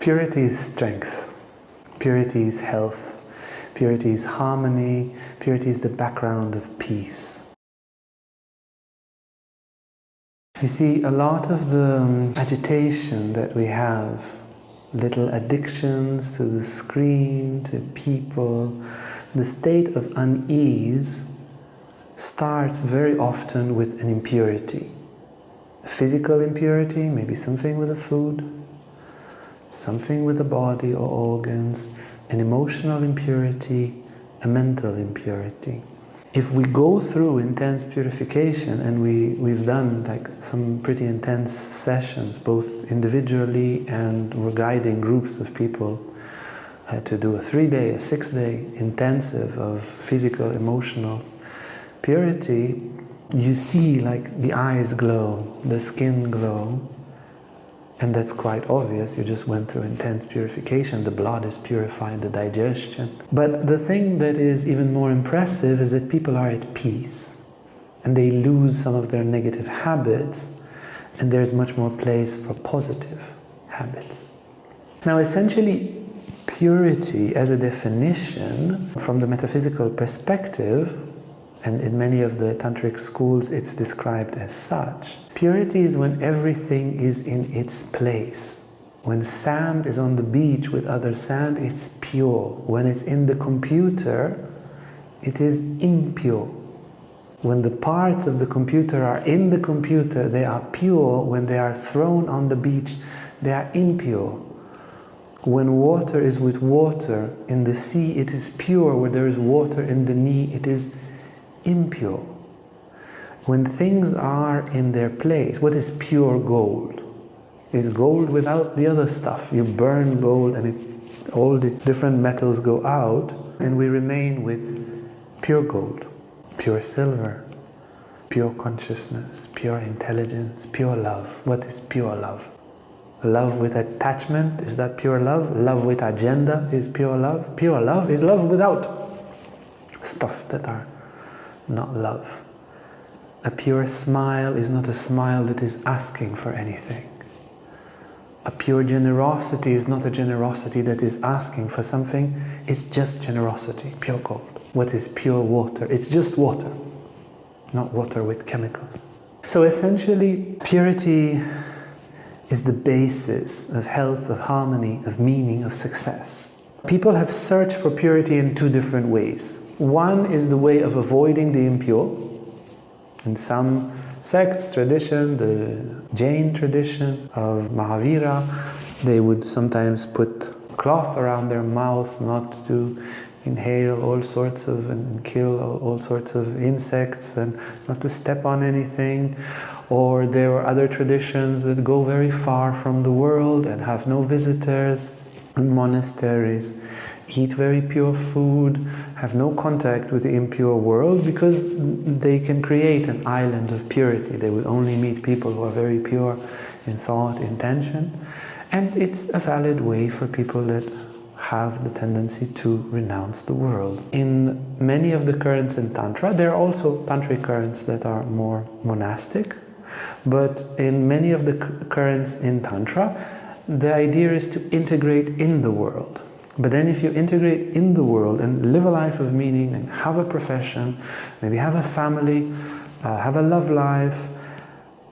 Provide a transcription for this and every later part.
Purity is strength, purity is health, purity is harmony, purity is the background of peace. You see, a lot of the agitation that we have, little addictions to the screen, to people, the state of unease starts very often with an impurity. A physical impurity, maybe something with the food, something with the body or organs, an emotional impurity, a mental impurity. If we go through intense purification, and we've done like some pretty intense sessions, both individually, and we're guiding groups of people to do a 3-day, a 6-day intensive of physical, emotional purity, you see like the eyes glow, the skin glow, and that's quite obvious. You just went through intense purification, the blood is purified, the digestion. But the thing that is even more impressive is that people are at peace, and they lose some of their negative habits, and there's much more place for positive habits. Now essentially, purity as a definition from the metaphysical perspective, and in many of the tantric schools it's described as such. Purity is when everything is in its place. When sand is on the beach with other sand, it's pure. When it's in the computer, it is impure. When the parts of the computer are in the computer, they are pure. When they are thrown on the beach, they are impure. When water is with water in the sea, it is pure. Where there is water in the knee, it is impure. When things are in their place, what is pure gold? Is gold without the other stuff. You burn gold and all the different metals go out, and we remain with pure gold, pure silver, pure consciousness, pure intelligence, pure love. What is pure love? Love with attachment, is that pure love? Love with agenda is pure love? Pure love is love without stuff that are not love. A pure smile is not a smile that is asking for anything. A pure generosity is not a generosity that is asking for something, it's just generosity, pure gold. What is pure water? It's just water, not water with chemicals. So essentially, purity is the basis of health, of harmony, of meaning, of success. People have searched for purity in 2 different ways. One is the way of avoiding the impure. In some sects, tradition, the Jain tradition of Mahavira, they would sometimes put cloth around their mouth not to inhale all sorts of and kill all sorts of insects, and not to step on anything. Or there were other traditions that go very far from the world and have no visitors in monasteries, eat very pure food, have no contact with the impure world, because they can create an island of purity. They would only meet people who are very pure in thought, intention. And it's a valid way for people that have the tendency to renounce the world. In many of the currents in Tantra, there are also tantric currents that are more monastic, but in many of the currents in Tantra, the idea is to integrate in the world. But then if you integrate in the world and live a life of meaning and have a profession, maybe have a family, have a love life,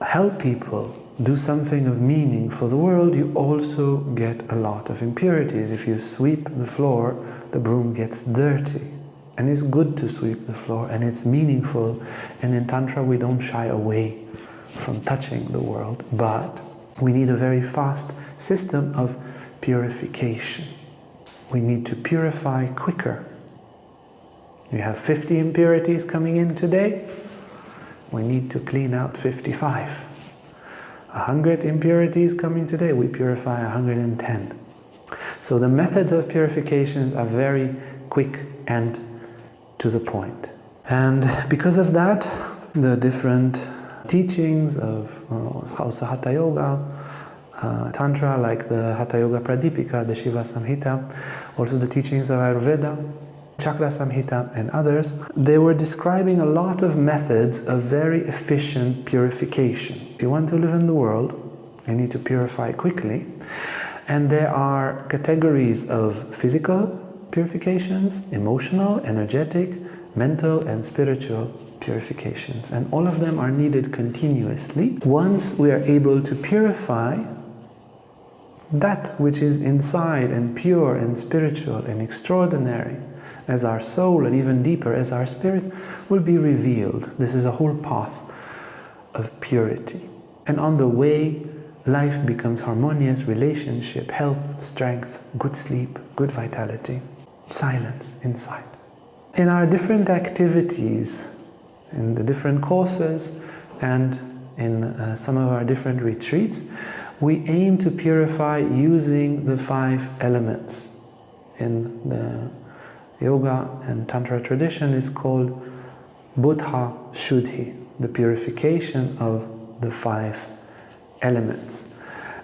help people, do something of meaning for the world, you also get a lot of impurities. If you sweep the floor, the broom gets dirty. And it's good to sweep the floor, and it's meaningful. And in Tantra we don't shy away from touching the world, but we need a very fast system of purification. We need to purify quicker. We have 50 impurities coming in today. We need to clean out 55. 100 impurities coming today, we purify 110. So the methods of purifications are very quick and to the point. And because of that, the different teachings of also Hatha Yoga, Tantra, like the Hatha Yoga Pradipika, the Shiva Samhita, also the teachings of Ayurveda, Chakra Samhita and others, they were describing a lot of methods of very efficient purification. If you want to live in the world, you need to purify quickly. And there are categories of physical purifications, emotional, energetic, mental, and spiritual purifications. And all of them are needed continuously. Once we are able to purify that which is inside and pure and spiritual and extraordinary as our soul, and even deeper as our spirit, will be revealed. This is a whole path of purity. And on the way, life becomes harmonious, relationship, health, strength, good sleep, good vitality, silence inside. In our different activities, in the different courses, and in some of our different retreats, we aim to purify using the 5 elements. In the yoga and Tantra tradition is called Buddha Shuddhi, the purification of the 5 elements.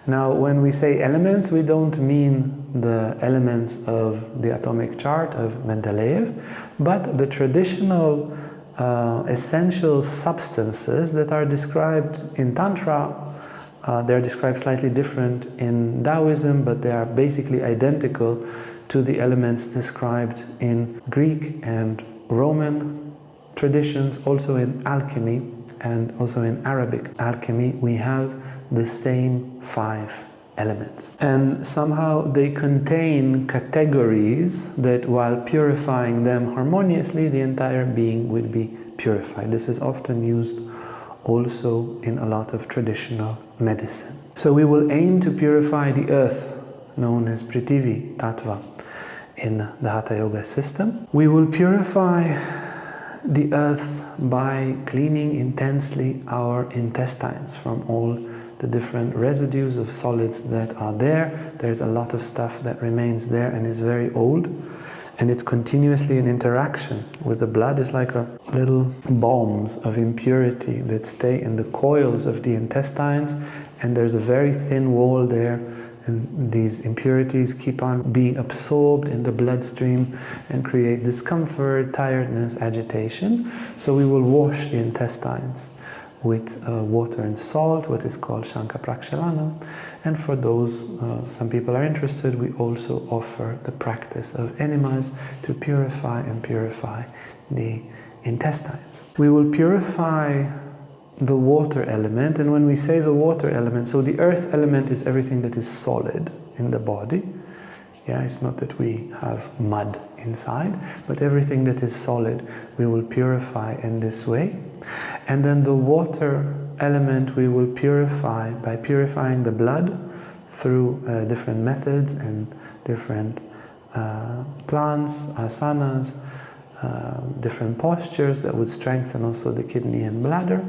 Now, when we say elements, we don't mean the elements of the atomic chart of Mendeleev, but the traditional essential substances that are described in Tantra. They're described slightly different in Taoism, but they are basically identical to the elements described in Greek and Roman traditions, also in alchemy and also in Arabic alchemy. We have the same 5 elements. And somehow they contain categories that, while purifying them harmoniously, the entire being would be purified. This is often used also in a lot of traditional medicine. So we will aim to purify the earth, known as Prithvi Tattva in the Hatha Yoga system. We will purify the earth by cleaning intensely our intestines from all the different residues of solids that are there. There's a lot of stuff that remains there and is very old, and it's continuously in interaction with the blood. It's like a little bombs of impurity that stay in the coils of the intestines, and there's a very thin wall there, and these impurities keep on being absorbed in the bloodstream and create discomfort, tiredness, agitation. So we will wash the intestines with water and salt, what is called Shanka Prakshalana. And for those, some people are interested, we also offer the practice of enemas to purify the intestines. We will purify the water element, and when we say the water element, so the earth element is everything that is solid in the body. Yeah, it's not that we have mud inside, but everything that is solid we will purify in this way. And then the water element we will purify by purifying the blood through different methods and different plants, asanas, different postures that would strengthen also the kidney and bladder.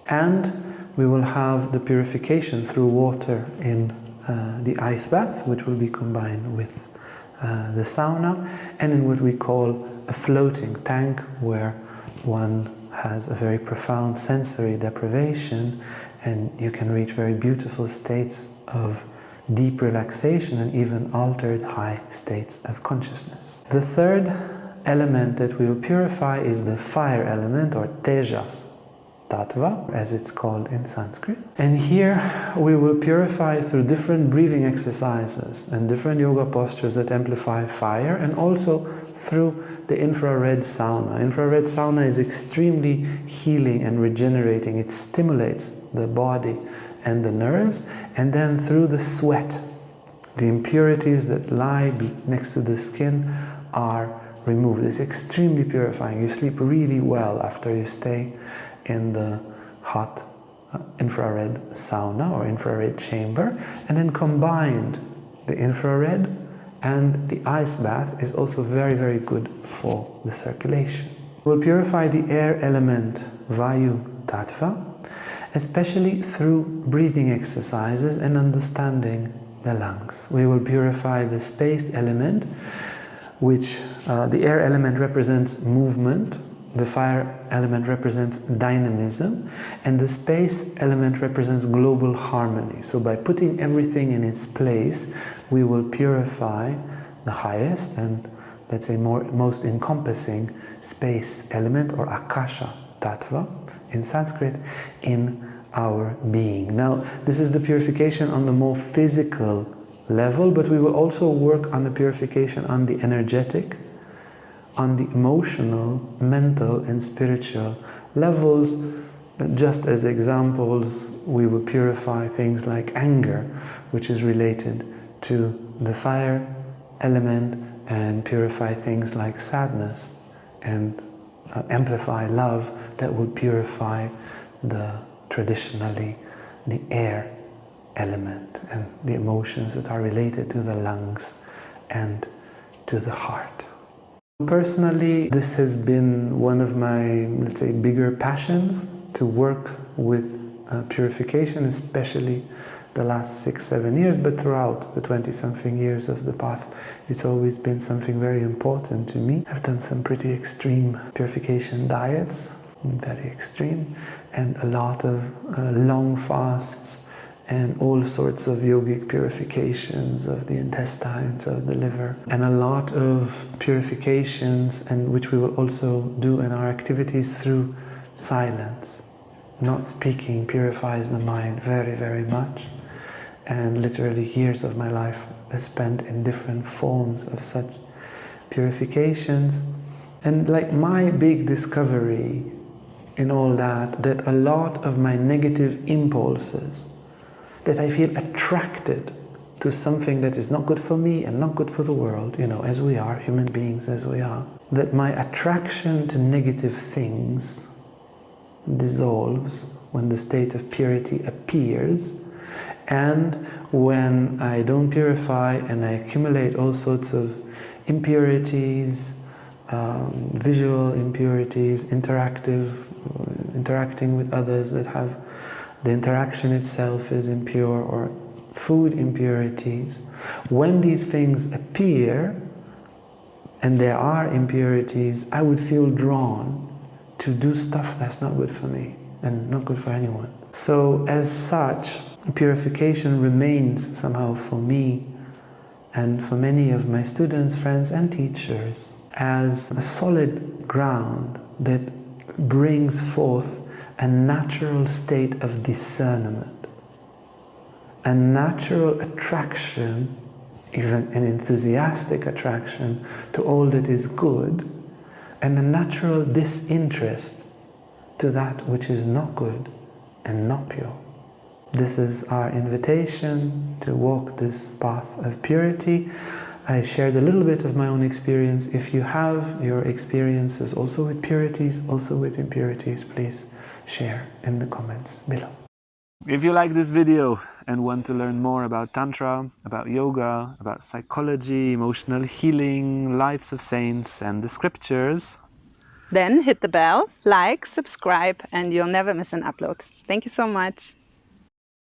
And we will have the purification through water in the ice bath, which will be combined with the sauna, and in what we call a floating tank, where one has a very profound sensory deprivation, and you can reach very beautiful states of deep relaxation and even altered high states of consciousness. The third element that we will purify is the fire element, or tejas Tattva, as it's called in Sanskrit. And here we will purify through different breathing exercises and different yoga postures that amplify fire, and also through the infrared sauna. Infrared sauna is extremely healing and regenerating. It stimulates the body and the nerves, and then through the sweat, the impurities that lie next to the skin are removed. It's extremely purifying. You sleep really well after you stay in the hot infrared sauna or infrared chamber. And then combined, the infrared and the ice bath is also very, very good for the circulation. We'll purify the air element, Vayu Tattva, especially through breathing exercises and understanding the lungs. We will purify the space element, which the air element represents movement, the fire element represents dynamism, and the space element represents global harmony. So by putting everything in its place, we will purify the highest and, let's say, most encompassing space element, or Akasha Tattva in Sanskrit, in our being. Now, this is the purification on the more physical level, but we will also work on the purification on the energetic, on the emotional, mental and spiritual levels. Just as examples, we will purify things like anger, which is related to the fire element, and purify things like sadness, and amplify love that will purify traditionally the air element and the emotions that are related to the lungs and to the heart. Personally, this has been one of my, let's say, bigger passions, to work with purification, especially the last 6-7 years, but throughout the 20-something years of the path, it's always been something very important to me. I've done some pretty extreme purification diets, very extreme, and a lot of long fasts, and all sorts of yogic purifications of the intestines, of the liver, and a lot of purifications, and which we will also do in our activities through silence. Not speaking purifies the mind very, very much, and literally years of my life are spent in different forms of such purifications. And like my big discovery in all that a lot of my negative impulses, that I feel attracted to something that is not good for me and not good for the world, you know, as we are, human beings as we are, that my attraction to negative things dissolves when the state of purity appears, and when I don't purify and I accumulate all sorts of impurities, visual impurities, interacting with others that have the interaction itself is impure, or food impurities. When these things appear, and there are impurities, I would feel drawn to do stuff that's not good for me and not good for anyone. So as such, purification remains somehow for me and for many of my students, friends and teachers as a solid ground that brings forth a natural state of discernment, a natural attraction, even an enthusiastic attraction to all that is good, and a natural disinterest to that which is not good and not pure. This is our invitation to walk this path of purity. I shared a little bit of my own experience. If you have your experiences also with purities, also with impurities, please share in the comments below. If you like this video and want to learn more about Tantra, about yoga, about psychology, emotional healing, lives of saints and the scriptures, then hit the bell, like, subscribe, and you'll never miss an upload. Thank you so much.